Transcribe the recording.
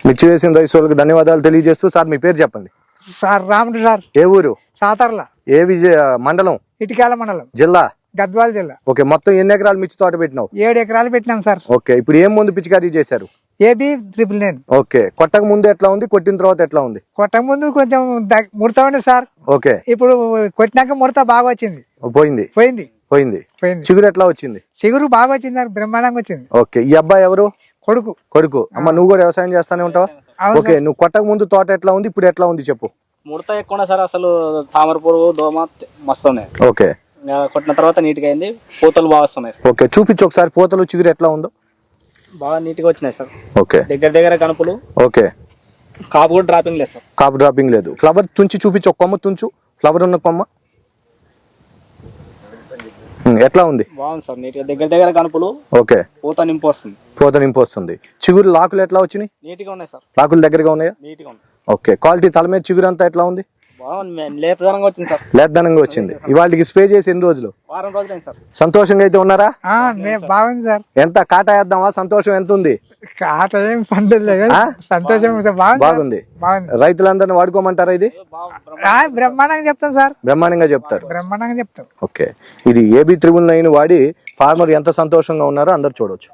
మిర్చి వేసిన రైస్ వాళ్ళకి ధన్యవాదాలు తెలియజేస్తూ సార్ మీ పేరు చెప్పండి. సార్ రాముడు సార్. ఏ ఊరు? సాతర్ల. ఏ మండలం? ఇటికాల మండలం. జిల్లా? గద్వాల జిల్లా. ఓకే, మొత్తం ఎన్ని ఎకరాలు మిర్చి తోట పెట్టినావు? 7 ఎకరాలు పెట్టినాం సార్. ఓకే, ఇప్పుడు ఏం ముందు పిచికారీ చేశారు? AB 999. ఓకే, కొట్టక ముందు ఎట్లా ఉంది, కొట్టిన తర్వాత ఎట్లా ఉంది? కొట్టక ముందు కొంచెం ముడత ఉంది సార్. ఓకే, ఇప్పుడు కొట్టినాక ముడత బాగా వచ్చింది. పోయింది పోయింది పోయింది. పోయింది. చిగురు ఎట్లా వచ్చింది? చిగురు బాగా వచ్చింది సార్, బ్రహ్మాండంగా వచ్చింది. ఓకే, ఈ అబ్బాయి ఎవరు? కొడుకు. కొడుకు. అమ్మ నువ్వు కూడా వ్యవసాయం చేస్తానే ఉంటావా? ఓకే, నువ్వు కొట్టక ముందు తోట ఎట్లా ఉంది, ఇప్పుడు ఎట్లా ఉంది చెప్పు. ముడత ఎక్కువ సార్, అసలు తామర పురుగు దోమ మస్తు ఉన్నాయి. ఓకే, కొట్టిన తర్వాత నీట్గా అయింది, పూతలు బాగా వస్తున్నాయి. ఓకే, చూపించు ఒకసారి పూతలు చిగురు ఎట్లా ఉందో. బాగా నీట్గా వచ్చినాయి సార్. ఓకే, దగ్గర కనుపులు. ఓకే, కాపు కూడా డ్రాపింగ్ లేదు సార్. కాపు డ్రాపింగ్ లేదు. ఫ్లవర్ తుంచి చూపించు, ఒక కొమ్మ తుంచు, ఫ్లవర్ ఉన్న కొమ్మ ఎట్లా ఉంది? బాగుంది సార్, నీట్గా దగ్గర కనుపులు. ఓకే, పూత నింపు వస్తుంది. పూత నింపు వస్తుంది. చిగురు లాకులు ఎట్లా వచ్చినాయి? నీట్గా ఉన్నాయి సార్. లాకులు దగ్గరగా ఉన్నాయా? నీట్గా ఉంది. ఓకే, క్వాలిటీ తల మీద చిగురు అంతా ఎట్లా ఉంది? బాగుంది, లేతదనంగా వచ్చింది సార్. లేతదనంగా వచ్చింది. ఇవాళకి స్ప్రే చేసి ఎన్ని రోజులు? వారం రోజులైంది సార్. సంతోషంగా అయితే ఉన్నారా? బాగుంది సార్. ఎంత కాటా వేద్దామా? సంతోషం ఎంత ఉంది? కాట ఏం పండుగ సంతోషం బాగుంది. రైతులందరినీ వాడుకోమంటారా? ఇది బ్రహ్మాండంగా చెప్తాం సార్. బ్రహ్మాండంగా చెప్తారు. బ్రహ్మాండంగా చెప్తాం. ఓకే, ఇది AB 999 వాడి ఫార్మర్ ఎంత సంతోషంగా ఉన్నారో అందరు చూడొచ్చు.